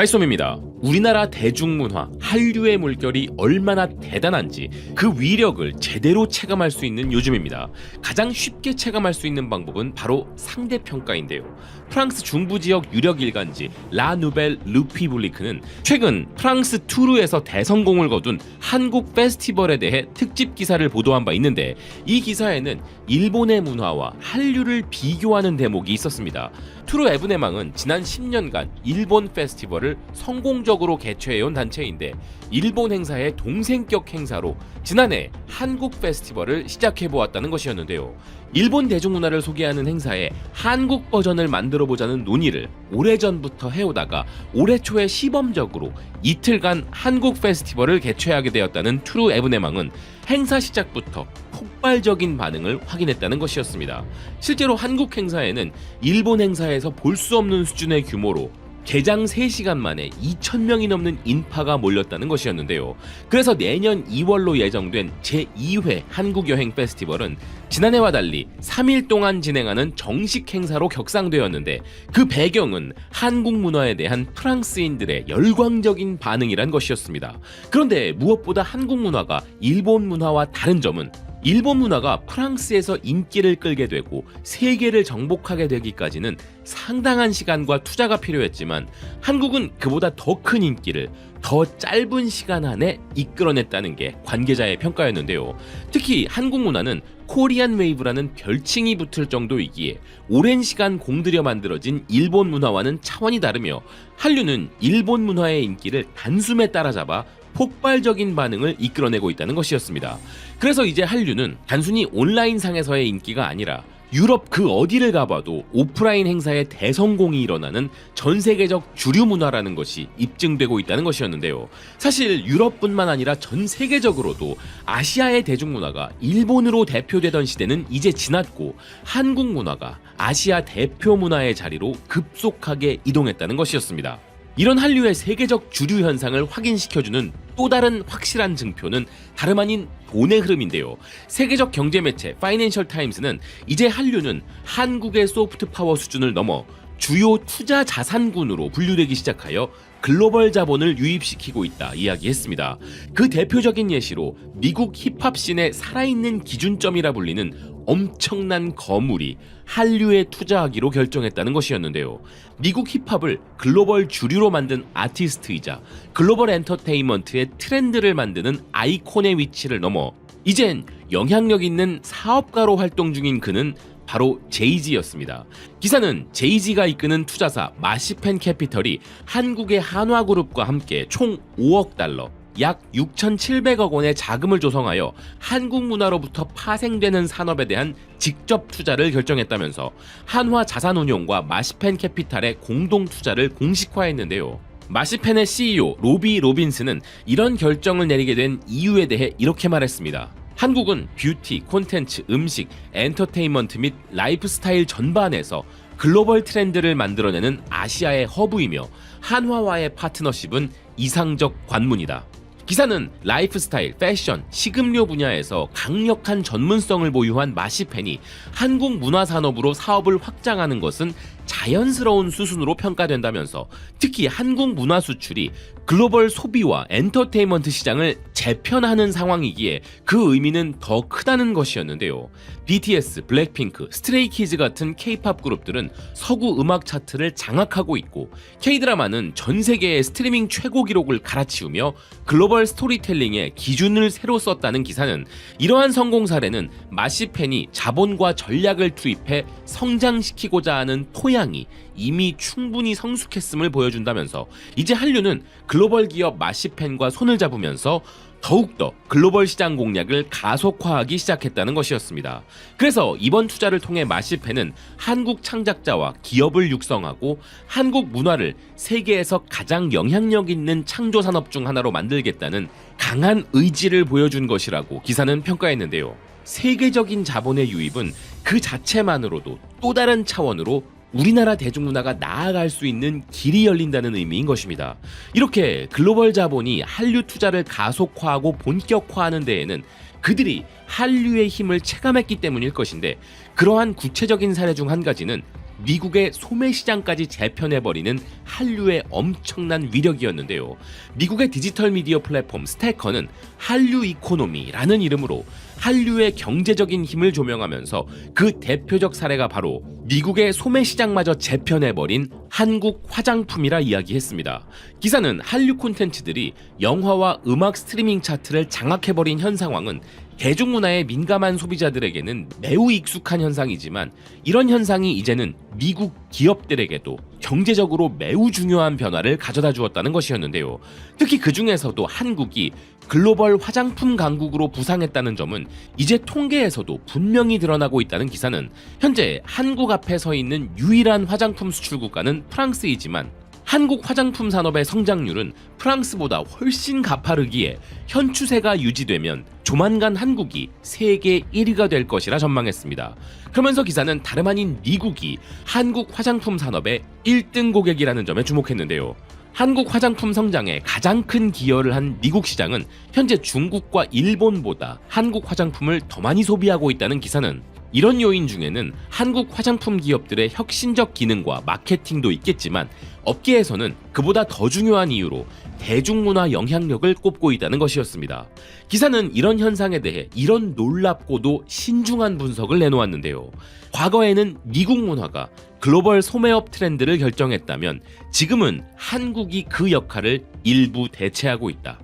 하이솜입니다. 우리나라 대중문화, 한류의 물결이 얼마나 대단한지 그 위력을 제대로 체감할 수 있는 요즘입니다. 가장 쉽게 체감할 수 있는 방법은 바로 상대평가인데요. 프랑스 중부 지역 유력 일간지 라 누벨 르피블리크는 최근 프랑스 투르에서 대성공을 거둔 한국 페스티벌에 대해 특집 기사를 보도한 바 있는데, 이 기사에는 일본의 문화와 한류를 비교하는 대목이 있었습니다. 투르 에브네망은 지난 10년간 일본 페스티벌을 성공적으로 개최해온 단체인데, 일본 행사의 동생격 행사로 지난해 한국 페스티벌을 시작해보았다는 것이었는데요. 일본 대중문화를 소개하는 행사에 한국 버전을 만들어보자는 논의를 오래전부터 해오다가 올해 초에 시범적으로 이틀간 한국 페스티벌을 개최하게 되었다는 투르 에브네망은 행사 시작부터 폭발적인 반응을 확인했다는 것이었습니다. 실제로 한국 행사에는 일본 행사에서 볼 수 없는 수준의 규모로 개장 3시간 만에 2,000명이 넘는 인파가 몰렸다는 것이었는데요. 그래서 내년 2월로 예정된 제2회 한국여행 페스티벌은 지난해와 달리 3일 동안 진행하는 정식 행사로 격상되었는데, 그 배경은 한국 문화에 대한 프랑스인들의 열광적인 반응이란 것이었습니다. 그런데 무엇보다 한국 문화가 일본 문화와 다른 점은 일본 문화가 프랑스에서 인기를 끌게 되고 세계를 정복하게 되기까지는 상당한 시간과 투자가 필요했지만, 한국은 그보다 더 큰 인기를 더 짧은 시간 안에 이끌어냈다는 게 관계자의 평가였는데요. 특히 한국 문화는 코리안 웨이브라는 별칭이 붙을 정도이기에 오랜 시간 공들여 만들어진 일본 문화와는 차원이 다르며, 한류는 일본 문화의 인기를 단숨에 따라잡아 폭발적인 반응을 이끌어내고 있다는 것이었습니다. 그래서 이제 한류는 단순히 온라인상에서의 인기가 아니라 유럽 그 어디를 가봐도 오프라인 행사의 대성공이 일어나는 전 세계적 주류 문화라는 것이 입증되고 있다는 것이었는데요. 사실 유럽뿐만 아니라 전 세계적으로도 아시아의 대중문화가 일본으로 대표되던 시대는 이제 지났고, 한국 문화가 아시아 대표 문화의 자리로 급속하게 이동했다는 것이었습니다. 이런 한류의 세계적 주류 현상을 확인시켜주는 또 다른 확실한 증표는 다름 아닌 돈의 흐름인데요. 세계적 경제 매체 파이낸셜 타임스는 이제 한류는 한국의 소프트 파워 수준을 넘어 주요 투자 자산군으로 분류되기 시작하여 글로벌 자본을 유입시키고 있다 이야기했습니다. 그 대표적인 예시로 미국 힙합씬의 살아있는 기준점이라 불리는 엄청난 거물이 한류에 투자하기로 결정했다는 것이었는데요. 미국 힙합을 글로벌 주류로 만든 아티스트이자 글로벌 엔터테인먼트의 트렌드를 만드는 아이콘의 위치를 넘어 이젠 영향력 있는 사업가로 활동 중인 그는 바로 제이지였습니다. 기사는 제이지가 이끄는 투자사 마시펜 캐피털이 한국의 한화그룹과 함께 총 5억 달러, 약 6,700억 원의 자금을 조성하여 한국 문화로부터 파생되는 산업에 대한 직접 투자를 결정했다면서 한화 자산운용과 마시펜 캐피탈의 공동 투자를 공식화했는데요. 마시펜의 CEO 로비 로빈스는 이런 결정을 내리게 된 이유에 대해 이렇게 말했습니다. 한국은 뷰티, 콘텐츠, 음식, 엔터테인먼트 및 라이프스타일 전반에서 글로벌 트렌드를 만들어내는 아시아의 허브이며, 한화와의 파트너십은 이상적 관문이다. 기사는 라이프스타일, 패션, 식음료 분야에서 강력한 전문성을 보유한 마시펜이 한국 문화산업으로 사업을 확장하는 것은 자연스러운 수순으로 평가된다면서, 특히 한국 문화 수출이 글로벌 소비와 엔터테인먼트 시장을 재편하는 상황이기에 그 의미는 더 크다는 것이었는데요. BTS, 블랙핑크, 스트레이키즈 같은 K-팝 그룹들은 서구 음악 차트를 장악하고 있고, K-드라마는 전 세계의 스트리밍 최고 기록을 갈아치우며 글로벌 스토리텔링의 기준을 새로 썼다는 기사는, 이러한 성공 사례는 마시펜이 자본과 전략을 투입해 성장시키고자 하는 토양이 이미 충분히 성숙했음을 보여준다면서, 이제 한류는 글로벌 기업 마시펜과 손을 잡으면서 더욱더 글로벌 시장 공략을 가속화하기 시작했다는 것이었습니다. 그래서 이번 투자를 통해 마시펜은 한국 창작자와 기업을 육성하고 한국 문화를 세계에서 가장 영향력 있는 창조 산업 중 하나로 만들겠다는 강한 의지를 보여준 것이라고 기사는 평가했는데요. 세계적인 자본의 유입은 그 자체만으로도 또 다른 차원으로 우리나라 대중문화가 나아갈 수 있는 길이 열린다는 의미인 것입니다. 이렇게 글로벌 자본이 한류 투자를 가속화하고 본격화하는 데에는 그들이 한류의 힘을 체감했기 때문일 것인데, 그러한 구체적인 사례 중 한 가지는 미국의 소매 시장까지 재편해버리는 한류의 엄청난 위력이었는데요. 미국의 디지털 미디어 플랫폼 스태커는 한류 이코노미라는 이름으로 한류의 경제적인 힘을 조명하면서 그 대표적 사례가 바로 미국의 소매 시장마저 재편해버린 한국 화장품이라 이야기했습니다. 기사는 한류 콘텐츠들이 영화와 음악 스트리밍 차트를 장악해버린 현 상황은 대중문화에 민감한 소비자들에게는 매우 익숙한 현상이지만 이런 현상이 이제는 미국 기업들에게도 경제적으로 매우 중요한 변화를 가져다 주었다는 것이었는데요. 특히 그 중에서도 한국이 글로벌 화장품 강국으로 부상했다는 점은 이제 통계에서도 분명히 드러나고 있다는 기사는 현재 한국 앞에 서 있는 유일한 화장품 수출 국가는 프랑스이지만 한국 화장품 산업의 성장률은 프랑스보다 훨씬 가파르기에 현 추세가 유지되면 조만간 한국이 세계 1위가 될 것이라 전망했습니다. 그러면서 기사는 다름 아닌 미국이 한국 화장품 산업의 1등 고객이라는 점에 주목했는데요. 한국 화장품 성장에 가장 큰 기여를 한 미국 시장은 현재 중국과 일본보다 한국 화장품을 더 많이 소비하고 있다는 기사는 이런 요인 중에는 한국 화장품 기업들의 혁신적 기능과 마케팅도 있겠지만 업계에서는 그보다 더 중요한 이유로 대중문화 영향력을 꼽고 있다는 것이었습니다. 기사는 이런 현상에 대해 이런 놀랍고도 신중한 분석을 내놓았는데요. 과거에는 미국 문화가 글로벌 소매업 트렌드를 결정했다면 지금은 한국이 그 역할을 일부 대체하고 있다.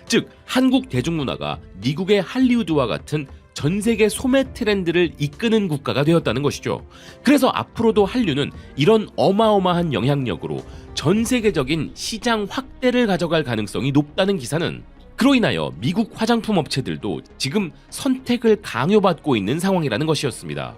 즉, 한국 대중문화가 미국의 할리우드와 같은 전 세계 소매 트렌드를 이끄는 국가가 되었다는 것이죠. 그래서 앞으로도 한류는 이런 어마어마한 영향력으로 전 세계적인 시장 확대를 가져갈 가능성이 높다는 기사는 그로 인하여 미국 화장품 업체들도 지금 선택을 강요받고 있는 상황이라는 것이었습니다.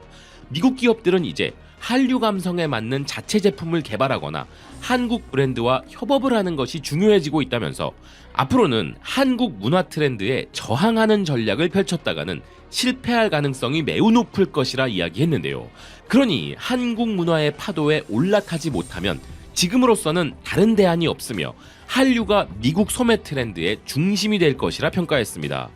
미국 기업들은 이제 한류 감성에 맞는 자체 제품을 개발하거나 한국 브랜드와 협업을 하는 것이 중요해지고 있다면서 앞으로는 한국 문화 트렌드에 저항하는 전략을 펼쳤다가는 실패할 가능성이 매우 높을 것이라 이야기했는데요. 그러니 한국 문화의 파도에 올라타지 못하면 지금으로서는 다른 대안이 없으며 한류가 미국 소매 트렌드의 중심이 될 것이라 평가했습니다.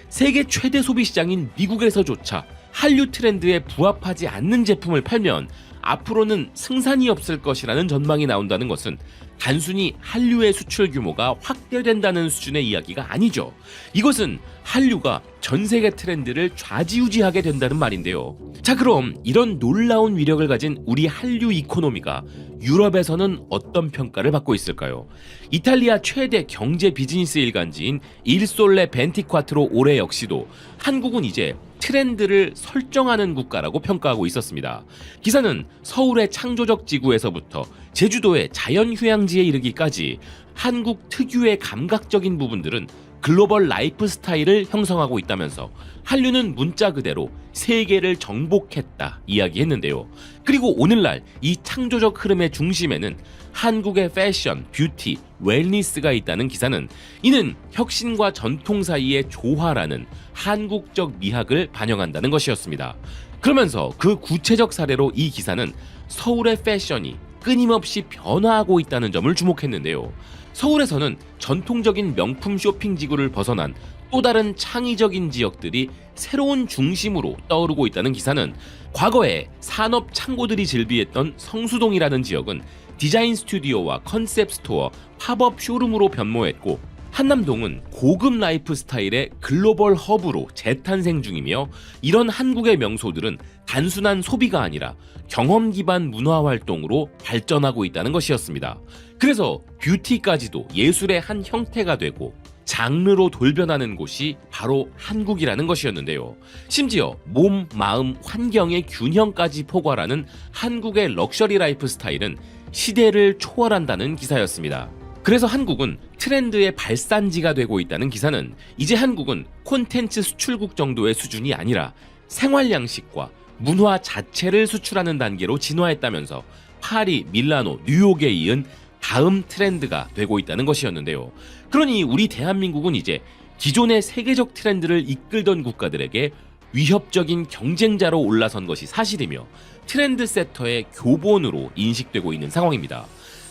세계 최대 소비 시장인 미국에서조차 한류 트렌드에 부합하지 않는 제품을 팔면 앞으로는 승산이 없을 것이라는 전망이 나온다는 것은 단순히 한류의 수출 규모가 확대된다는 수준의 이야기가 아니죠. 이것은 한류가 전 세계 트렌드를 좌지우지하게 된다는 말인데요. 자, 그럼 이런 놀라운 위력을 가진 우리 한류 이코노미가 유럽에서는 어떤 평가를 받고 있을까요? 이탈리아 최대 경제 비즈니스 일간지인 일솔레 벤티콰트로 올해 역시도 한국은 이제 트렌드를 설정하는 국가라고 평가하고 있었습니다. 기사는 서울의 창조적 지구에서부터 제주도의 자연휴양지에 이르기까지 한국 특유의 감각적인 부분들은 글로벌 라이프 스타일을 형성하고 있다면서 한류는 문자 그대로 세계를 정복했다 이야기했는데요. 그리고 오늘날 이 창조적 흐름의 중심에는 한국의 패션, 뷰티, 웰니스가 있다는 기사는 이는 혁신과 전통 사이의 조화라는 한국적 미학을 반영한다는 것이었습니다. 그러면서 그 구체적 사례로 이 기사는 서울의 패션이 끊임없이 변화하고 있다는 점을 주목했는데요. 서울에서는 전통적인 명품 쇼핑 지구를 벗어난 또 다른 창의적인 지역들이 새로운 중심으로 떠오르고 있다는 기사는 과거에 산업 창고들이 즐비했던 성수동이라는 지역은 디자인 스튜디오와 컨셉 스토어, 팝업 쇼룸으로 변모했고 한남동은 고급 라이프 스타일의 글로벌 허브로 재탄생 중이며 이런 한국의 명소들은 단순한 소비가 아니라 경험 기반 문화 활동으로 발전하고 있다는 것이었습니다. 그래서 뷰티까지도 예술의 한 형태가 되고 장르로 돌변하는 곳이 바로 한국이라는 것이었는데요. 심지어 몸, 마음, 환경의 균형까지 포괄하는 한국의 럭셔리 라이프 스타일은 시대를 초월한다는 기사였습니다. 그래서 한국은 트렌드의 발산지가 되고 있다는 기사는 이제 한국은 콘텐츠 수출국 정도의 수준이 아니라 생활 양식과 문화 자체를 수출하는 단계로 진화했다면서 파리, 밀라노, 뉴욕에 이은 다음 트렌드가 되고 있다는 것이었는데요. 그러니 우리 대한민국은 이제 기존의 세계적 트렌드를 이끌던 국가들에게 위협적인 경쟁자로 올라선 것이 사실이며 트렌드 세터의 교본으로 인식되고 있는 상황입니다.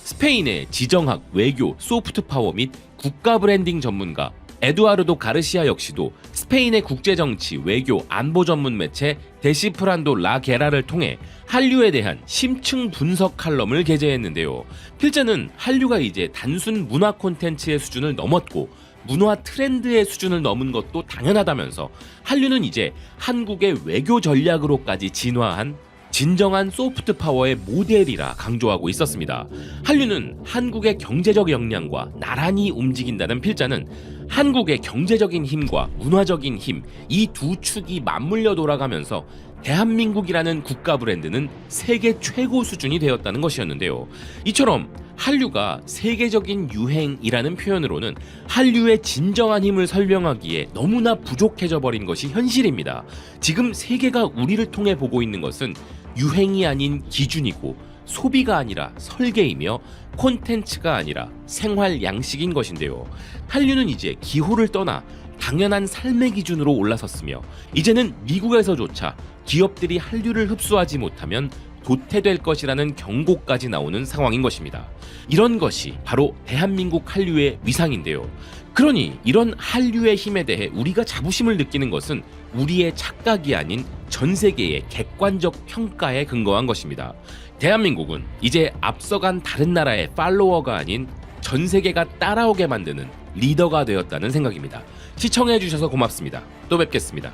스페인의 지정학, 외교, 소프트 파워 및 국가 브랜딩 전문가 에두아르도 가르시아 역시도 스페인의 국제정치, 외교, 안보 전문 매체 데시프란도 라 게라를 통해 한류에 대한 심층 분석 칼럼을 게재했는데요. 필자는 한류가 이제 단순 문화 콘텐츠의 수준을 넘었고 문화 트렌드의 수준을 넘은 것도 당연하다면서 한류는 이제 한국의 외교 전략으로까지 진화한 진정한 소프트 파워의 모델이라 강조하고 있었습니다. 한류는 한국의 경제적 역량과 나란히 움직인다는 필자는 한국의 경제적인 힘과 문화적인 힘, 이 두 축이 맞물려 돌아가면서 대한민국이라는 국가 브랜드는 세계 최고 수준이 되었다는 것이었는데요. 이처럼 한류가 세계적인 유행이라는 표현으로는 한류의 진정한 힘을 설명하기에 너무나 부족해져 버린 것이 현실입니다. 지금 세계가 우리를 통해 보고 있는 것은 유행이 아닌 기준이고 소비가 아니라 설계이며 콘텐츠가 아니라 생활 양식인 것인데요. 한류는 이제 기호를 떠나 당연한 삶의 기준으로 올라섰으며 이제는 미국에서조차 기업들이 한류를 흡수하지 못하면 도태될 것이라는 경고까지 나오는 상황인 것입니다. 이런 것이 바로 대한민국 한류의 위상인데요. 그러니 이런 한류의 힘에 대해 우리가 자부심을 느끼는 것은 우리의 착각이 아닌 전 세계의 객관적 평가에 근거한 것입니다. 대한민국은 이제 앞서간 다른 나라의 팔로워가 아닌 전 세계가 따라오게 만드는 리더가 되었다는 생각입니다. 시청해주셔서 고맙습니다. 또 뵙겠습니다.